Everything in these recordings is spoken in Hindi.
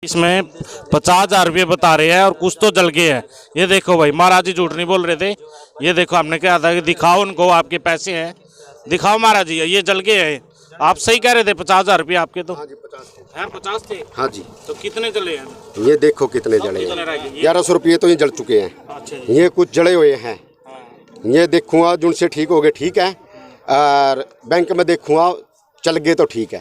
इसमें 50,000 रुपये बता रहे हैं और कुछ तो जल गए हैं। ये देखो भाई, महाराज जी झूठ नहीं बोल रहे थे। ये देखो, हमने कहा था कि दिखाओ उनको, आपके पैसे हैं, दिखाओ महाराज जी, ये जल गए हैं। आप सही कह रहे थे, 50,000 रुपये आपके तो। हाँ जी 50 थे। हैं 50 थे? हाँ जी। तो कितने जले हैं? ये देखो कितने जले हैं। 1100 रुपये तो ये जल चुके हैं। अच्छा, ये कुछ जले हुए हैं। ये देखूंगा जिनसे ठीक हो गए ठीक है, और बैंक में देखूंगा चल गए तो ठीक है।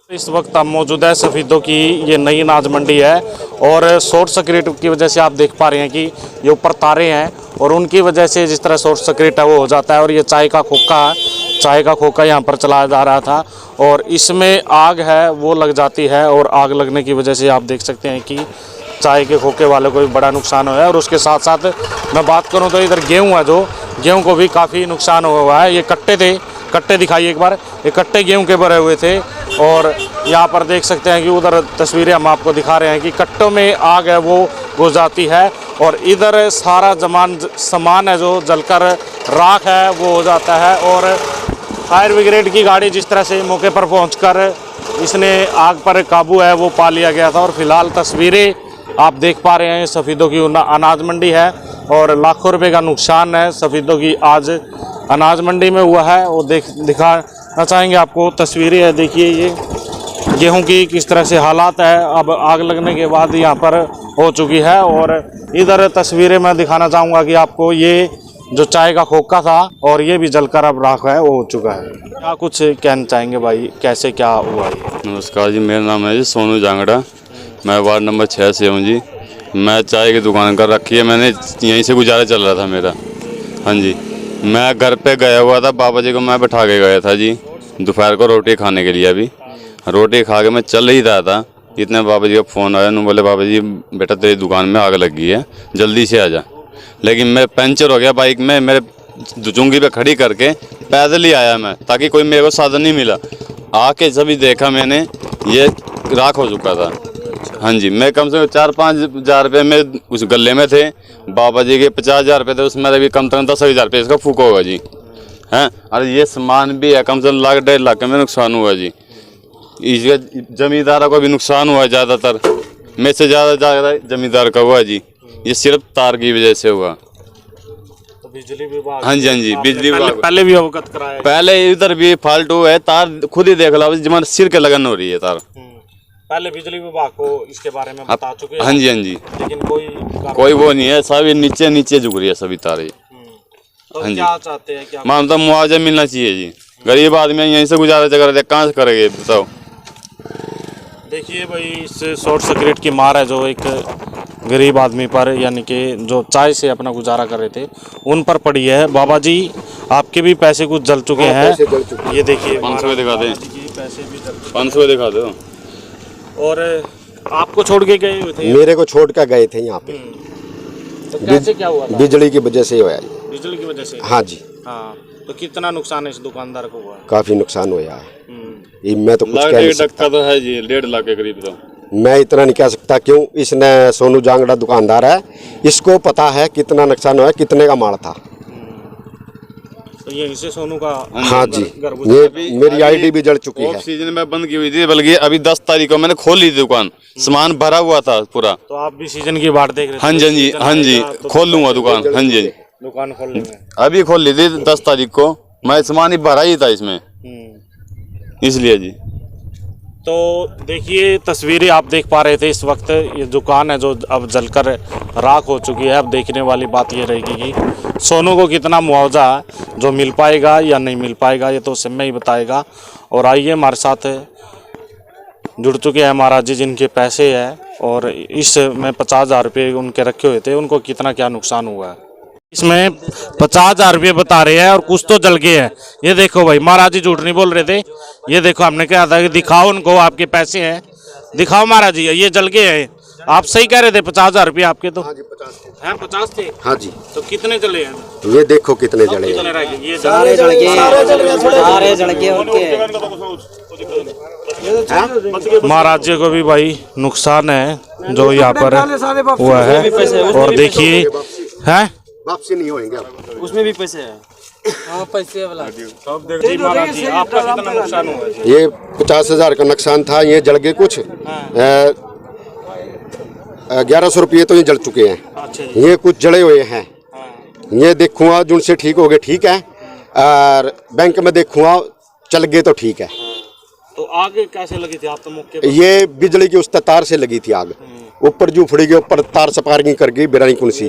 इस वक्त हम मौजूद है सफ़ीदों की ये नई अनाज मंडी है, और शॉर्ट सर्किट की वजह से आप देख पा रहे हैं कि ये ऊपर तारे हैं, और उनकी वजह से जिस तरह शॉर्ट सर्किट है वो हो जाता है। और ये चाय का खोखा यहाँ पर चलाया जा रहा था, और इसमें आग है वो लग जाती है, और आग लगने की वजह से आप देख सकते हैं कि चाय के खोखे वाले को भी बड़ा नुकसान हुआ है। और उसके साथ साथ मैं बात करूँ तो इधर गेहूँ है, जो गेहूँ को भी काफ़ी नुकसान हुआ है। ये कट्टे थे, कट्टे दिखाइए एक बार, ये कट्टे गेहूं के भरे हुए थे। और यहाँ पर देख सकते हैं कि उधर तस्वीरें हम आपको दिखा रहे हैं कि कट्टों में आग है वो घुस जाती है, और इधर सारा सामान है जो जलकर राख है वो हो जाता है। और फायर ब्रिगेड की गाड़ी जिस तरह से मौके पर पहुंचकर इसने आग पर काबू है वो पा लिया गया था। और फिलहाल तस्वीरें आप देख पा रहे हैं, सफ़ीदों की अनाज मंडी है, और लाखों रुपये का नुकसान है सफ़ीदों की आज अनाज मंडी में हुआ है। वो दिखाना चाहेंगे आपको, तस्वीरें है, देखिए ये गेहूं की किस तरह से हालात है अब आग लगने के बाद यहाँ पर हो चुकी है। और इधर तस्वीरें मैं दिखाना चाहूँगा कि आपको, ये जो चाय का खोखा था और ये भी जलकर अब राख है वो हो चुका है। क्या कुछ कहना चाहेंगे भाई, कैसे क्या हुआ? नमस्कार जी, मेरा नाम है जी सोनू जांगड़ा, मैं वार्ड नंबर 6 से हूँ जी। मैं चाय की दुकान कर रखी है, मैंने यहीं से गुजारा चल रहा था मेरा। हाँ जी, मैं घर पे गया हुआ था, बाबा जी को मैं बैठा के गया था जी दोपहर को रोटी खाने के लिए। अभी रोटी खा के मैं चल ही रहा था, इतने बाबा जी का फ़ोन आया, उन्होंने बोले बाबा जी बेटा तेरी दुकान में आग लग गई है, जल्दी से आ जा। लेकिन मैं पंचर हो गया बाइक में, मेरे चुंगी पे खड़ी करके पैदल ही आया मैं, ताकि कोई मेरे को साधन नहीं मिला। आके सभी देखा मैंने, ये राख हो चुका था। हाँ जी, मैं कम से कम 4-5 हज़ार रुपये में उस गले में थे, बाबा जी के 50,000 रुपये थे, उसमें भी कम से कम 10,000 रुपये इसका फूक होगा जी। हैं, और ये सामान भी है, कम से कम 1.5 लाख में नुकसान हुआ जी। इसके जमींदारों को भी नुकसान हुआ है, ज़्यादातर में से ज़्यादा जमींदार का हुआ जी। ये सिर्फ तार की वजह से हुआ। तो बिजली विभाग, हाँ जी, हाँ जी, बिजली विभाग पहले भी अवगत कराया, पहले इधर भी फाल्टू है, तार खुद ही देख लो, जमान सिर के लगन हो रही है तार। पहले बिजली विभाग को इसके बारे में बता चुके हैं। हाँ जी, हाँ जी, लेकिन कोई वो नहीं है, सभी नीचे नीचे झुक रही है सभी तारे। तो हाँ क्या चाहते हैं, क्या मान तो मुआवजा मिलना चाहिए जी, गरीब आदमी यहीं से गुजारा कर, कहाँ से करेंगे बताओ। देखिए भाई, इस शॉर्ट सर्किट की मार है जो एक गरीब आदमी पर, यानी कि जो चाय से अपना गुजारा कर रहे थे उन पर पड़ी है। बाबा जी आपके भी पैसे कुछ जल चुके हैं, ये देखिए 500 दिखा दे, पैसे भी जल चुके 500 दिखा दो। और आपको छोड़ के गए हुए थे? मेरे को छोड़ कर गए थे यहाँ पे। तो कैसे क्या हुआ था? बिजली की वजह से हुआ है। बिजली की वजह से? हाँ जी। हाँ, तो कितना नुकसान है इस दुकानदार को हुआ? काफी नुकसान हुआ है। मैं तो कुछ कह नहीं सकता। तो है जी 1.5 लाख के करीब। तो मैं इतना नहीं कह सकता, क्यों इसने सोनू जांगड़ा दुकानदार है, इसको पता है कितना नुकसान हुआ है, कितने का माल था। तो यहीं से सोनू का हाँ जी, ये मेरी आईडी भी जल चुकी है। सीजन में बंद की हुई थी, बल्कि अभी 10 तारीख को मैंने खोल ली थी दुकान, सामान भरा हुआ था पूरा। तो आप भी सीजन की बात देख रहे थे? हाँ जी, हाँ जी, हाँ जी, खोल लूंगा दुकान। हाँ जी, दुकान खोलने में अभी खोल ली थी 10 तारीख को, मैं सामान ही भरा ही था इसमें, इसलिए जी। तो देखिए, तस्वीरें आप देख पा रहे थे इस वक्त, ये दुकान है जो अब जलकर राख हो चुकी है। अब देखने वाली बात ये रहेगी कि सोनू को कितना मुआवजा जो मिल पाएगा या नहीं मिल पाएगा, ये तो समय ही बताएगा। और आइए, हमारे साथ जुड़ चुके हैं महाराज जी जिनके पैसे हैं, और इसमें 50,000 रुपये उनके रखे हुए थे, उनको कितना क्या नुकसान हुआ है। इसमें 50,000 रुपये बता रहे हैं और कुछ तो जल गए हैं। ये देखो भाई, महाराज जी झूठ नहीं बोल रहे थे। ये देखो, हमने कहा था कि दिखाओ उनको, आपके पैसे हैं, दिखाओ महाराज जी, ये जल गए हैं। आप सही कह रहे थे, 50,000 रुपये आपके तो। हाँ जी 50 थे। हैं 50 थे? हाँ जी। तो कितने जले हैं? ये देखो कितने जले हैं। ये सारे जल गए, सारे जल गए उनके। महाराज जी को भी भाई नुकसान है जो यहाँ पर हुआ है। और देखिए, हैं वापसी नहीं होंगे, उसमें भी पैसे हैं। हाँ, पैसे वाला। महाराज जी, आपका कितना नुकसान हुआ? ये 50,000 का नुकसान था, ये जल गए कुछ। 1100 रुपये तो ये जल चुके हैं। अच्छा जी। ये कुछ जले हुए हैं। ये देखूंगा जिनसे ठीक हो गए ठीक है, और बैंक में देखूंगा चल गए तो ठीक है। तो आग कैसे लगी थी? आप तो मौके पर ये बिजली की उस तार से लगी थी आग, ऊपर जो फुड़ी गई, ऊपर तार सपारिंग कर गई बिरानी कुंसी,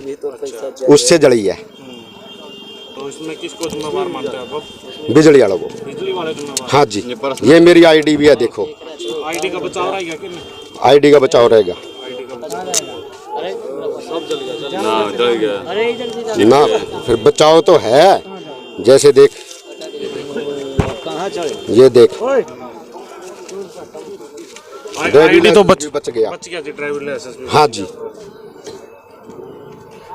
उससे जली है। तो इसमें किसको जिम्मेवार मानते हैं आप? बिजली वालों को। बिजली वाले जिम्मेवार? हाँ जी, ये मेरी आईडी भी है, देखो आईडी का बचाव रहेगा कि नहीं? आईडी का बचाव रहेगा आईडी का बचाव सब जल गया। ना जल गया ना, फिर बचाव तो है। जैसे देख, ये देख, आईडी तो बच गया। बच गया जी, ड्राइवर लाइसेंस भी। हाँ जी।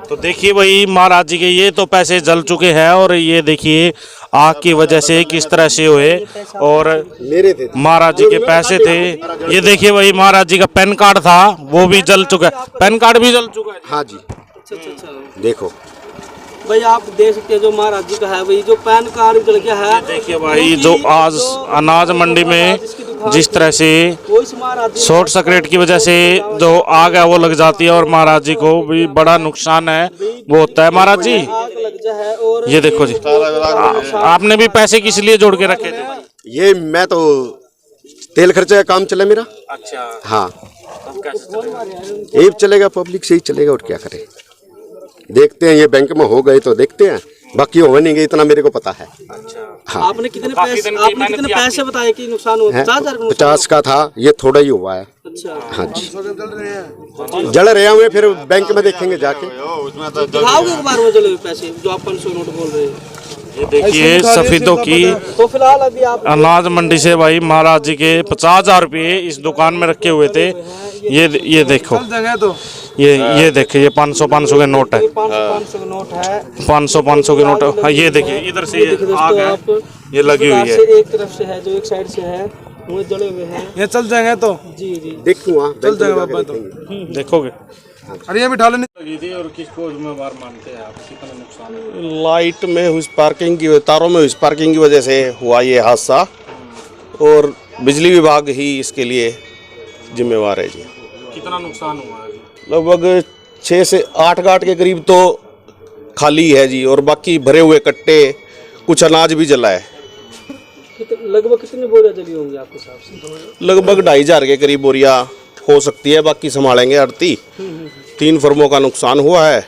तो देखिए भाई महाराज जी के ये तो पैसे जल चुके हैं, और ये देखिए आग की वजह से किस तरह से हुए, और मेरे थे महाराज जी के पैसे थे। ये देखिए भाई महाराज जी का पैन कार्ड था, वो भी जल चुका है। पैन कार्ड भी जल चुका है। हाँ जी, अच्छा देखो भाई, आप देख सकते हैं जो महाराज जी का है भाई, जो पैन कार्ड जल गया है। देखिए भाई जो आज अनाज मंडी में जिस तरह से वो इस महाराज जी शॉर्ट सर्किट की वजह से जो आग है वो लग जाती है, और महाराज जी को भी बड़ा नुकसान है वो होता है। महाराज जी आग लग जा है, और ये देखो जी, आपने भी पैसे किस लिए जोड़ के रखे थे? ये मैं तो तेल खर्चे का काम चला मेरा। अच्छा, हाँ, अब कैसे चलेगा? यही चलेगा, पब्लिक से ही चलेगा, और क्या करें। देखते हैं, ये बैंक में हो गए तो देखते हैं, बाकी हो नहीं गए इतना मेरे को पता है। हाँ, आपने कितने पैसे बताए कि नुकसान हुआ? 50,000 का नुकसान 50 का था, ये थोड़ा ही हुआ है। अच्छा, हाँ जी, जल रहे हुए, फिर बैंक में देखेंगे जाके। दिखाओगे एक बार वो जले हुए पैसे जो आप 500 नोट बोल रहे हैं? ये देखिए सफेदों की तो फिलहाल अभी आप अनाज मंडी से भाई महाराज जी के 50,000 रुपये इस दुकान में रखे हुए थे। ये देखो, ये देखिए, ये 500 के नोट है। 500 का नोट है, 500 के नोट। हाँ, ये देखिए इधर से ये आग है, ये लगी हुई है। एक तरफ से है, जो एक साइड से है, वो जले हुए हैं। ये चल जाएंगे तो जी जी, देखूंगा, चल जाएगा बाबा तो। देखोगे अरे ये बिठा लेने लगी थी, और किसको जिम्मेवार मानते हैं आप? कितना नुकसान है? लाइट में हुई स्पार्किंग की, तारों में हुई स्पार्किंग की वजह से हुआ ये हादसा, और बिजली विभाग ही इसके लिए जिम्मेवार है जी। कितना नुकसान हुआ है? लगभग 6 से 8 गांठ के करीब तो खाली है जी, और बाकी भरे हुए कट्टे, कुछ अनाज भी जला है। लगभग कितनी बोरियां जली होंगी आपके हिसाब से? लगभग 2,500 के करीब बोरियां हो सकती है, बाकी संभालेंगे आड़ती। 3 फर्मों का नुकसान हुआ है।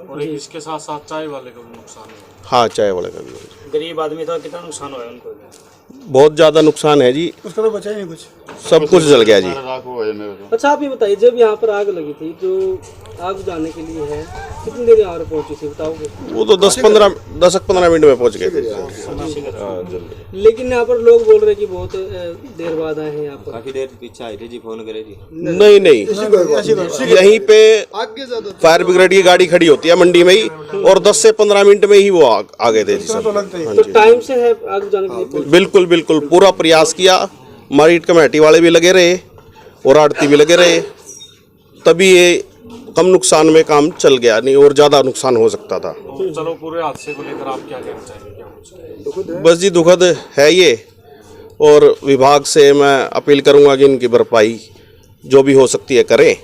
और इसके साथ साथ चाय वाले का भी नुकसान हुआ। हाँ, चाय वाले का भी। गरीब आदमी था, कितना नुकसान हुआ है उनको? बहुत ज़्यादा नुकसान है जी, उसका तो बचा ही नहीं कुछ। सब कुछ जल गया जी। अच्छा, आप ये बताइए, जब यहाँ पर आग लगी थी, जो आग बुझाने के लिए है, कितनी देर यहाँ पर पहुंची थी बताओगे? वो तो 10-15 मिनट में पहुंच गए थे। लेकिन यहाँ पर लोग बोल रहे हैं कि बहुत देर बाद आए हैं यहाँ पर। काफी देर पीछे आई थी जी, फोन करे जी। नहीं, यहीं पे फायर ब्रिगेड की गाड़ी खड़ी होती है मंडी में ही, और 10 से 15 मिनट में ही वो आ गए थे जी सब। तो टाइम से है आग बुझाने के लिए? बिल्कुल बिल्कुल, पूरा प्रयास किया। हमारी कमेटी वाले भी लगे रहे, और आड़ती भी लगे रहे, तभी ये कम नुकसान में काम चल गया, नहीं और ज़्यादा नुकसान हो सकता था। चलो, पूरे हादसे को लेकर आप क्या कहना चाहेंगे? बस जी, दुखद है ये, और विभाग से मैं अपील करूंगा कि इनकी भरपाई जो भी हो सकती है करें।